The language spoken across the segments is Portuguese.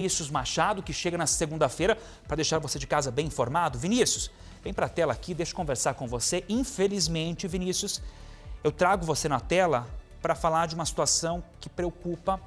Vinícius Machado, que chega na segunda-feira para deixar você de casa bem informado. Vinícius, vem para a tela aqui, deixa eu conversar com você. Infelizmente, Vinícius, eu trago você na tela para falar de uma situação que preocupa,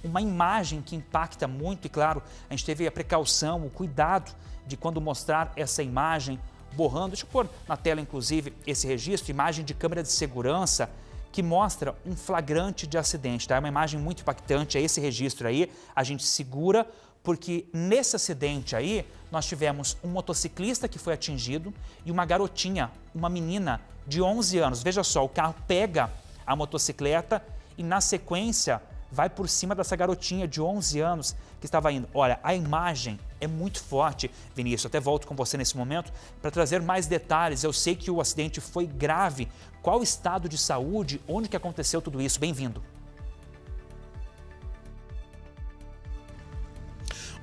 uma imagem que impacta muito e, claro, a gente teve a precaução, o cuidado de quando mostrar essa imagem borrando. Deixa eu pôr na tela, inclusive, esse registro, imagem de câmera de segurança, que mostra um flagrante de acidente, tá? É uma imagem muito impactante, é esse registro aí, a gente segura, porque nesse acidente aí, nós tivemos um motociclista que foi atingido e uma garotinha, uma menina de 11 anos. Veja só, o carro pega a motocicleta e na sequência vai por cima dessa garotinha de 11 anos que estava indo. Olha, a imagem é muito forte, Vinícius. Eu até volto com você nesse momento para trazer mais detalhes. Eu sei que o acidente foi grave. Qual o estado de saúde? Onde que aconteceu tudo isso? Bem-vindo.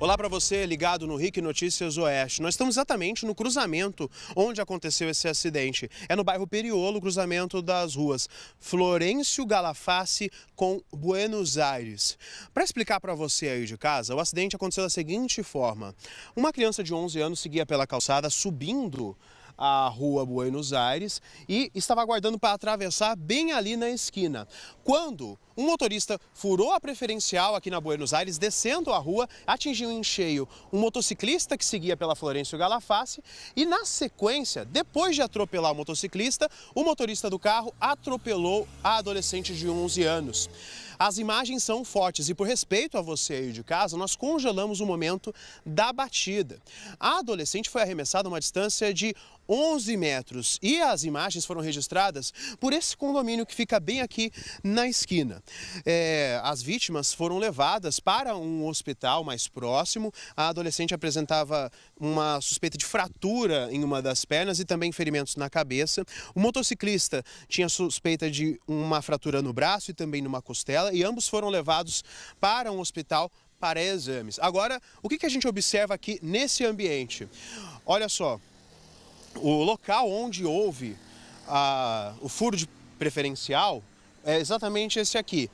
Olá para você ligado no RIC Notícias Oeste. Nós estamos exatamente no cruzamento onde aconteceu esse acidente. É no bairro Periolo, cruzamento das ruas Florencio Galafassi com Buenos Aires. Para explicar para você aí de casa, o acidente aconteceu da seguinte forma. Uma criança de 11 anos seguia pela calçada subindo a rua Buenos Aires e estava aguardando para atravessar bem ali na esquina, quando um motorista furou a preferencial aqui na Buenos Aires, descendo a rua, atingiu em cheio um motociclista que seguia pela Florencio Galafassi e, na sequência, depois de atropelar o motociclista, o motorista do carro atropelou a adolescente de 11 anos. As imagens são fortes e, por respeito a você aí de casa, nós congelamos o momento da batida. A adolescente foi arremessada a uma distância de 11 metros e as imagens foram registradas por esse condomínio que fica bem aqui na esquina. As vítimas foram levadas para um hospital mais próximo. A adolescente apresentava uma suspeita de fratura em uma das pernas e também ferimentos na cabeça. O motociclista tinha suspeita de uma fratura no braço e também numa costela e ambos foram levados para um hospital para exames. Agora, o que a gente observa aqui nesse ambiente? Olha só. O local onde houve o furo de preferencial é exatamente esse aqui.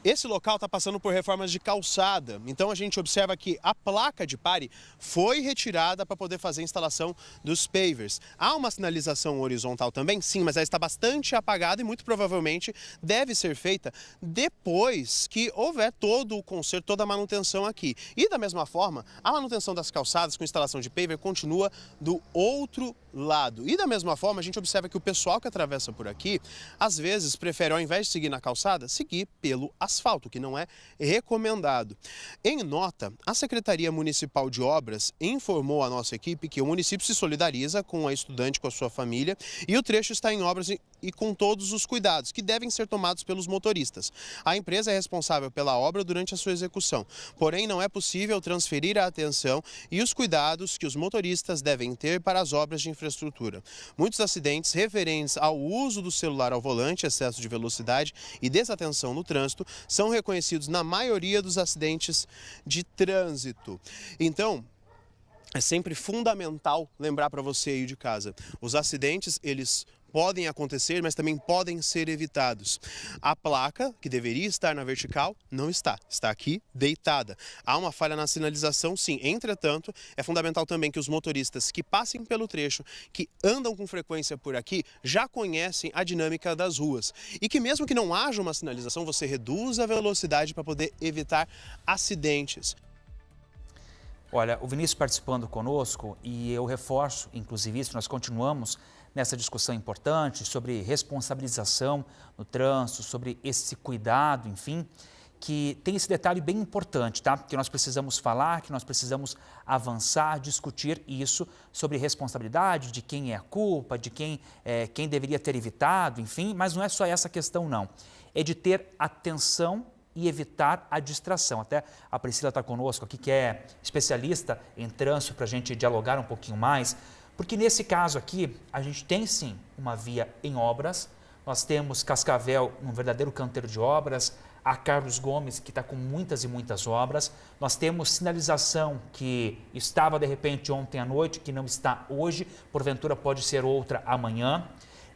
Esse local está passando por reformas de calçada, então a gente observa que a placa de pare foi retirada para poder fazer a instalação dos pavers. Há uma sinalização horizontal também, sim, mas ela está bastante apagada e muito provavelmente deve ser feita depois que houver todo o conserto, toda a manutenção aqui. E da mesma forma, a manutenção das calçadas com instalação de paver continua do outro lado. E da mesma forma, a gente observa que o pessoal que atravessa por aqui, às vezes prefere, ao invés de seguir na calçada, seguir pelo asfalto, que não é recomendado. Em nota, a Secretaria Municipal de Obras informou à nossa equipe que o município se solidariza com a estudante, com a sua família, e o trecho está em obras e com todos os cuidados que devem ser tomados pelos motoristas. A empresa é responsável pela obra durante a sua execução, porém não é possível transferir a atenção e os cuidados que os motoristas devem ter para as obras de infraestrutura. Muitos acidentes referentes ao uso do celular ao volante, excesso de velocidade e desatenção no trânsito são reconhecidos na maioria dos acidentes de trânsito. Então, é sempre fundamental lembrar para você aí de casa, os acidentes, eles podem acontecer, mas também podem ser evitados. A placa, que deveria estar na vertical, não está. Está aqui deitada. Há uma falha na sinalização, sim. Entretanto, é fundamental também que os motoristas que passem pelo trecho, que andam com frequência por aqui, já conhecem a dinâmica das ruas. E que mesmo que não haja uma sinalização, você reduza a velocidade para poder evitar acidentes. Olha, o Vinícius participando conosco e eu reforço, inclusive isso, nós continuamos nessa discussão importante sobre responsabilização no trânsito, sobre esse cuidado, enfim, que tem esse detalhe bem importante, tá? Que nós precisamos falar, que nós precisamos avançar, discutir isso sobre responsabilidade, de quem é a culpa, de quem deveria ter evitado, enfim, mas não é só essa questão não, é de ter atenção e evitar a distração. Até a Priscila está conosco aqui, que é especialista em trânsito, para a gente dialogar um pouquinho mais, porque nesse caso aqui, a gente tem sim uma via em obras, nós temos Cascavel, um verdadeiro canteiro de obras, a Carlos Gomes, que está com muitas e muitas obras, nós temos sinalização que estava de repente ontem à noite, que não está hoje, porventura pode ser outra amanhã.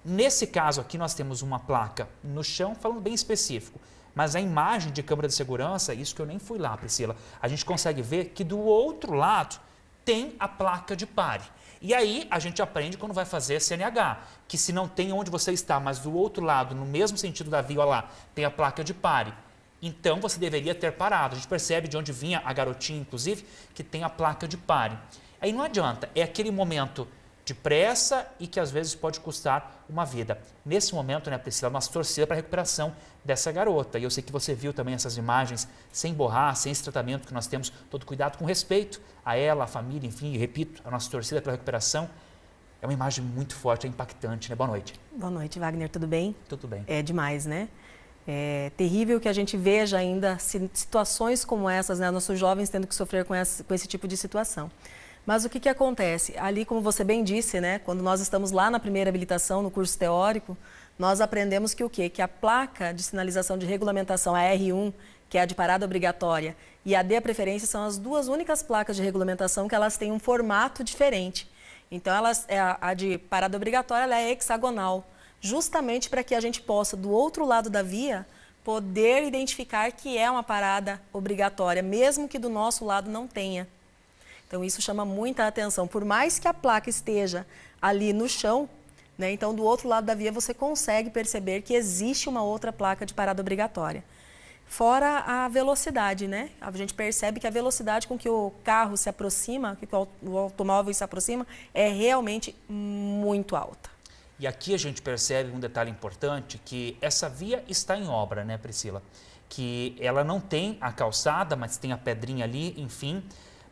Nesse caso aqui, nós temos uma placa no chão, falando bem específico, Mas a imagem de câmera de segurança, isso que eu nem fui lá, Priscila, a gente consegue ver que do outro lado tem a placa de pare. E aí a gente aprende quando vai fazer CNH, que se não tem onde você está, mas do outro lado, no mesmo sentido da via, olha lá, tem a placa de pare. Então você deveria ter parado. A gente percebe de onde vinha a garotinha, inclusive, que tem a placa de pare. Aí não adianta, é aquele momento de pressa e que às vezes pode custar uma vida. Nesse momento, né, Priscila, nossa torcida para a recuperação dessa garota. E eu sei que você viu também essas imagens sem borrar, sem esse tratamento que nós temos, todo cuidado com respeito a ela, a família, enfim, e repito, a nossa torcida pela recuperação. É uma imagem muito forte, é impactante, né? Boa noite. Boa noite, Wagner, tudo bem? Tudo bem. É demais, né? É terrível que a gente veja ainda situações como essas, né? Nossos jovens tendo que sofrer com esse tipo de situação. Mas o que acontece? Ali, como você bem disse, né? Quando nós estamos lá na primeira habilitação, no curso teórico, nós aprendemos que o quê? Que a placa de sinalização de regulamentação, a R1, que é a de parada obrigatória, e a D, a preferência, são as duas únicas placas de regulamentação que elas têm um formato diferente. Então, a de parada obrigatória ela é hexagonal, justamente para que a gente possa, do outro lado da via, poder identificar que é uma parada obrigatória, mesmo que do nosso lado não tenha. Então, isso chama muita atenção. Por mais que a placa esteja ali no chão, né, então, do outro lado da via, você consegue perceber que existe uma outra placa de parada obrigatória. Fora a velocidade, né? A gente percebe que a velocidade com que o carro se aproxima, que o automóvel se aproxima, é realmente muito alta. E aqui a gente percebe um detalhe importante, que essa via está em obra, né, Priscila? Que ela não tem a calçada, mas tem a pedrinha ali, enfim.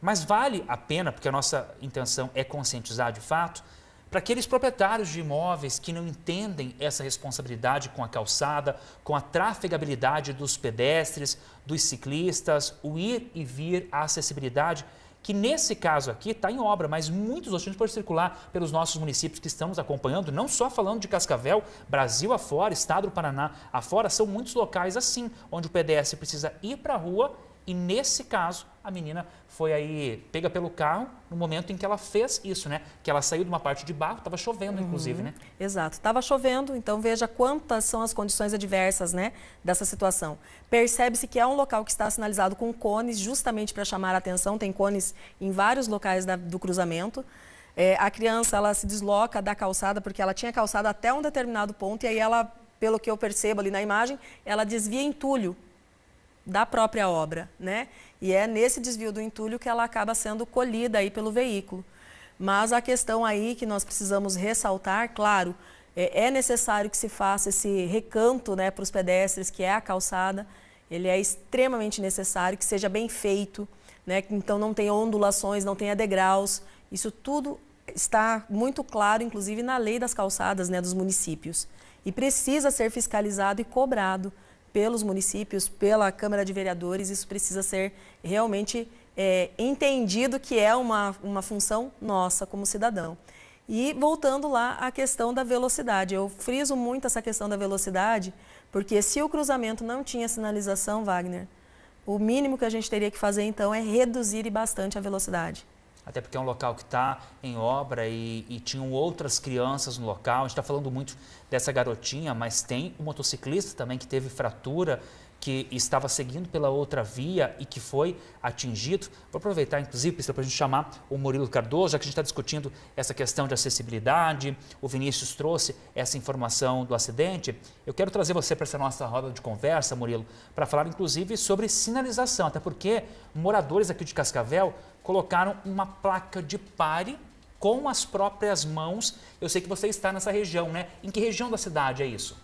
Mas vale a pena, porque a nossa intenção é conscientizar de fato, para aqueles proprietários de imóveis que não entendem essa responsabilidade com a calçada, com a trafegabilidade dos pedestres, dos ciclistas, o ir e vir, a acessibilidade, que nesse caso aqui está em obra, mas muitos outros podem circular pelos nossos municípios que estamos acompanhando, não só falando de Cascavel, Brasil afora, estado do Paraná afora, são muitos locais assim, onde o pedestre precisa ir para a rua. E nesse caso, a menina foi aí pega pelo carro no momento em que ela fez isso, né? Que ela saiu de uma parte de barro, estava chovendo, inclusive, né? Exato, estava chovendo, então veja quantas são as condições adversas, né, dessa situação. Percebe-se que é um local que está sinalizado com cones, justamente para chamar a atenção, tem cones em vários locais do cruzamento. A criança, ela se desloca da calçada, porque ela tinha calçada até um determinado ponto, e aí ela, pelo que eu percebo ali na imagem, ela desvia entulho da própria obra, né? E é nesse desvio do entulho que ela acaba sendo colhida aí pelo veículo. Mas a questão aí que nós precisamos ressaltar, claro, é necessário que se faça esse recanto, né, para os pedestres, que é a calçada. Ele é extremamente necessário, que seja bem feito, né? Então não tenha ondulações, não tenha degraus. Isso tudo está muito claro, inclusive na lei das calçadas, né, dos municípios. E precisa ser fiscalizado e cobrado pelos municípios, pela Câmara de Vereadores. Isso precisa ser realmente entendido que é uma função nossa como cidadão. E voltando lá à questão da velocidade, eu friso muito essa questão da velocidade, porque se o cruzamento não tinha sinalização, Wagner, o mínimo que a gente teria que fazer então é reduzir bastante a velocidade. Até porque é um local que está em obra e tinham outras crianças no local. A gente está falando muito dessa garotinha, mas tem um motociclista também que teve fratura, que estava seguindo pela outra via e que foi atingido. Vou aproveitar, inclusive, para a gente chamar o Murilo Cardoso, já que a gente está discutindo essa questão de acessibilidade. O Vinícius trouxe essa informação do acidente. Eu quero trazer você para essa nossa roda de conversa, Murilo, para falar, inclusive, sobre sinalização, até porque moradores aqui de Cascavel colocaram uma placa de pare com as próprias mãos. Eu sei que você está nessa região, né? Em que região da cidade é isso?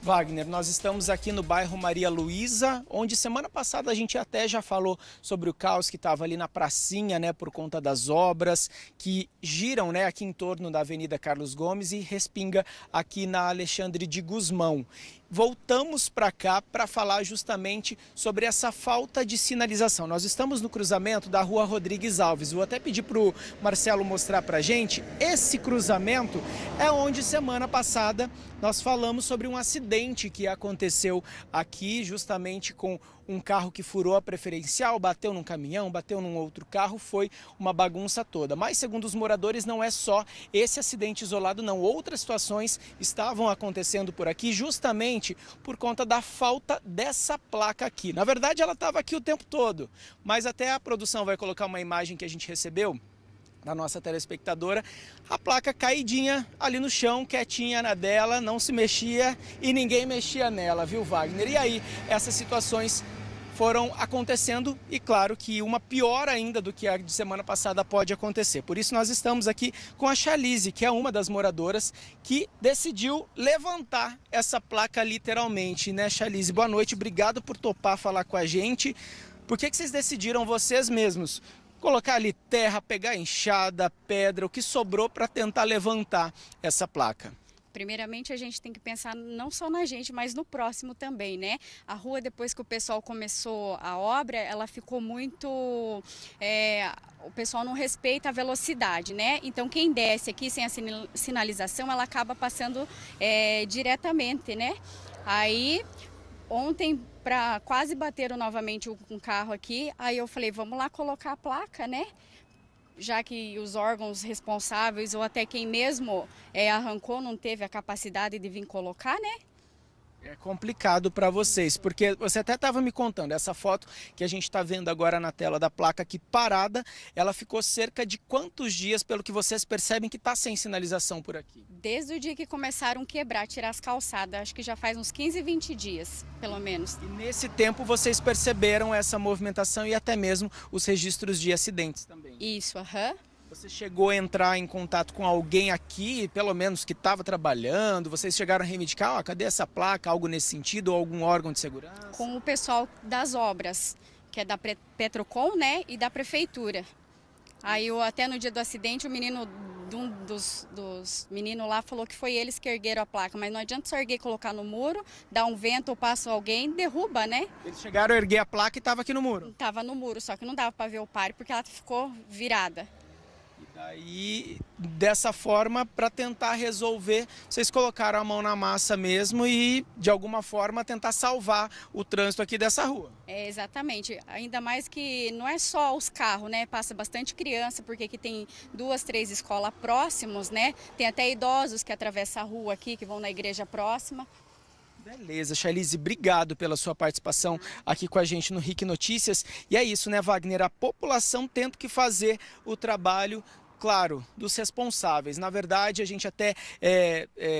Wagner, nós estamos aqui no bairro Maria Luísa, onde semana passada a gente até já falou sobre o caos que estava ali na pracinha, né, por conta das obras que giram, né, aqui em torno da Avenida Carlos Gomes e respinga aqui na Alexandre de Gusmão. voltamos para cá para falar justamente sobre essa falta de sinalização. Nós estamos no cruzamento da Rua Rodrigues Alves. Vou até pedir para o Marcelo mostrar para a gente. Esse cruzamento é onde semana passada nós falamos sobre um acidente que aconteceu aqui, justamente com um carro que furou a preferencial, bateu num caminhão, bateu num outro carro, foi uma bagunça toda. Mas, segundo os moradores, não é só esse acidente isolado, não. Outras situações estavam acontecendo por aqui, justamente por conta da falta dessa placa aqui. Na verdade, ela estava aqui o tempo todo, mas até a produção vai colocar uma imagem que a gente recebeu da nossa telespectadora, a placa caidinha ali no chão, quietinha na dela, não se mexia e ninguém mexia nela, viu, Wagner? E aí, essas situações foram acontecendo e claro que uma pior ainda do que a de semana passada pode acontecer. Por isso nós estamos aqui com a Chalize, que é uma das moradoras que decidiu levantar essa placa literalmente, né, Chalize? Boa noite, obrigado por topar falar com a gente. Por que vocês decidiram vocês mesmos colocar ali terra, pegar enxada, pedra, o que sobrou para tentar levantar essa placa? Primeiramente, a gente tem que pensar não só na gente, mas no próximo também, né? A rua, depois que o pessoal começou a obra, ela ficou muito... o pessoal não respeita a velocidade, né? Então, quem desce aqui sem a sinalização, ela acaba passando diretamente, né? Aí, ontem, quase bateram novamente um carro aqui, aí eu falei, vamos lá colocar a placa, né? Já que os órgãos responsáveis ou até quem mesmo arrancou não teve a capacidade de vir colocar, né? É complicado para vocês, porque você até estava me contando, essa foto que a gente está vendo agora na tela da placa aqui parada, ela ficou cerca de quantos dias, pelo que vocês percebem que está sem sinalização por aqui? Desde o dia que começaram a quebrar, tirar as calçadas, acho que já faz uns 15, 20 dias, pelo menos. E nesse tempo vocês perceberam essa movimentação e até mesmo os registros de acidentes também? Isso, aham. Você chegou a entrar em contato com alguém aqui, pelo menos que estava trabalhando? Vocês chegaram a reivindicar, cadê essa placa, algo nesse sentido, ou algum órgão de segurança? Com o pessoal das obras, que é da Petrocon, né, e da prefeitura. Aí até no dia do acidente, o menino, um dos meninos lá falou que foi eles que ergueram a placa, mas não adianta só erguer e colocar no muro, dá um vento ou passa alguém, derruba, né? Eles chegaram a erguer a placa e estava aqui no muro? Estava no muro, só que não dava para ver o páreo porque ela ficou virada. Aí, dessa forma, para tentar resolver, vocês colocaram a mão na massa mesmo e, de alguma forma, tentar salvar o trânsito aqui dessa rua. Exatamente. Ainda mais que não é só os carros, né? Passa bastante criança, porque aqui tem 2, 3 escolas próximas, né? Tem até idosos que atravessam a rua aqui, que vão na igreja próxima. Beleza, Chalize, obrigado pela sua participação aqui com a gente no RIC Notícias. E é isso, né, Wagner? A população tendo que fazer o trabalho, claro, dos responsáveis. Na verdade, a gente até,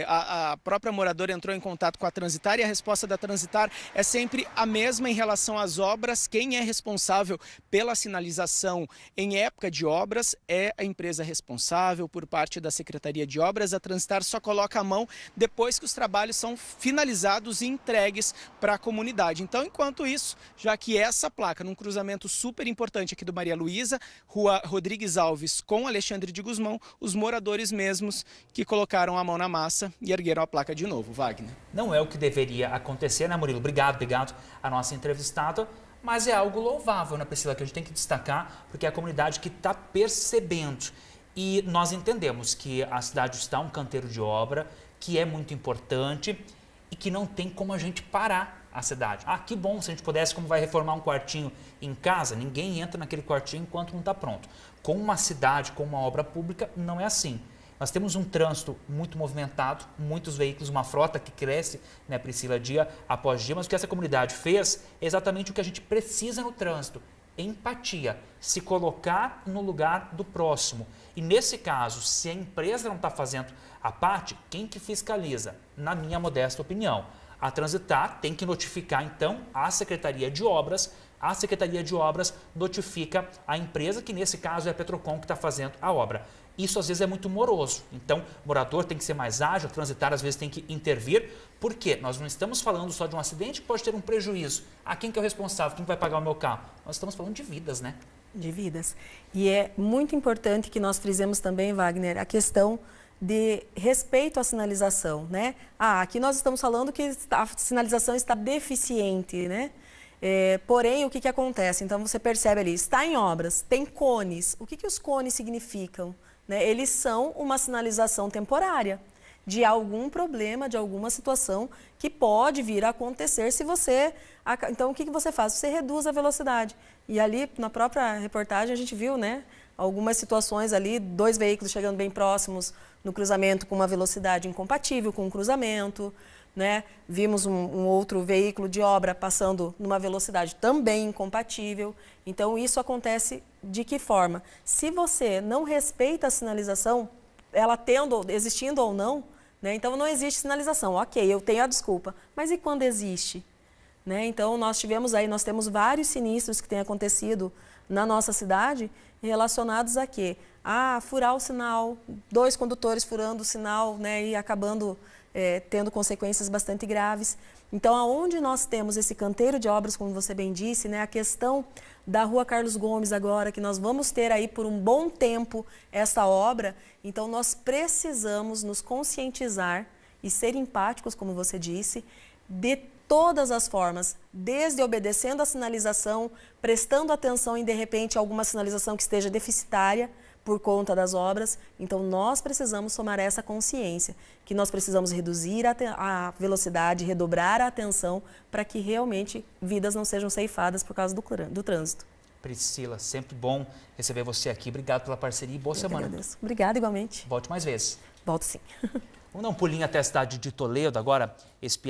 a própria moradora entrou em contato com a Transitar e a resposta da Transitar é sempre a mesma em relação às obras. Quem é responsável pela sinalização em época de obras é a empresa responsável por parte da Secretaria de Obras. A Transitar só coloca a mão depois que os trabalhos são finalizados e entregues para a comunidade. Então, enquanto isso, já que essa placa, num cruzamento super importante aqui do Maria Luísa, Rua Rodrigues Alves com Alexandre de Gusmão, os moradores mesmos que colocaram a mão na massa e ergueram a placa de novo. Wagner. Não é o que deveria acontecer, né, Murilo? Obrigado a nossa entrevistada, mas é algo louvável, né, Priscila, que a gente tem que destacar, porque é a comunidade que está percebendo. E nós entendemos que a cidade está um canteiro de obra, que é muito importante e que não tem como a gente parar a cidade. Ah, que bom se a gente pudesse, como vai reformar um quartinho em casa, ninguém entra naquele quartinho enquanto não está pronto. Com uma cidade, com uma obra pública, não é assim. Nós temos um trânsito muito movimentado, muitos veículos, uma frota que cresce, né, Priscila, dia após dia, mas o que essa comunidade fez é exatamente o que a gente precisa no trânsito, empatia, se colocar no lugar do próximo. E nesse caso, se a empresa não está fazendo a parte, quem que fiscaliza? Na minha modesta opinião, a Transitar tem que notificar, então, a Secretaria de Obras. A Secretaria de Obras notifica a empresa, que nesse caso é a Petrocon que está fazendo a obra. Isso às vezes é muito moroso. Então, o morador tem que ser mais ágil, a Transitar às vezes tem que intervir. Por quê? Nós não estamos falando só de um acidente que pode ter um prejuízo. Ah, quem que é o responsável? Quem vai pagar o meu carro? Nós estamos falando de vidas, né? De vidas. E é muito importante que nós frisemos também, Wagner, a questão de respeito à sinalização, né? Aqui nós estamos falando que a sinalização está deficiente, né? Porém, o que acontece? Então, você percebe ali, está em obras, tem cones. O que os cones significam? Né? Eles são uma sinalização temporária de algum problema, de alguma situação que pode vir a acontecer se você... Então, o que você faz? Você reduz a velocidade. E ali, na própria reportagem, a gente viu, né, algumas situações ali, 2 veículos chegando bem próximos no cruzamento com uma velocidade incompatível com o cruzamento, né? Vimos um outro veículo de obra passando numa velocidade também incompatível. Então, isso acontece de que forma? Se você não respeita a sinalização, ela existindo ou não, né? Então, não existe sinalização. Ok, eu tenho a desculpa. Mas e quando existe? Né? Então, nós temos vários sinistros que têm acontecido na nossa cidade relacionados a quê? Furar o sinal, 2 condutores furando o sinal, né, e acabando tendo consequências bastante graves. Então, aonde nós temos esse canteiro de obras, como você bem disse, né, a questão da Rua Carlos Gomes agora, que nós vamos ter aí por um bom tempo essa obra, então nós precisamos nos conscientizar e ser empáticos, como você disse, de todas as formas, desde obedecendo a sinalização, prestando atenção em, de repente, alguma sinalização que esteja deficitária por conta das obras. Então, nós precisamos tomar essa consciência, que nós precisamos reduzir a velocidade, redobrar a atenção para que realmente vidas não sejam ceifadas por causa do trânsito. Priscila, sempre bom receber você aqui. Obrigado pela parceria e boa semana. Agradeço. Obrigada, igualmente. Volte mais vezes. Volto sim. Vamos dar um pulinho até a cidade de Toledo agora.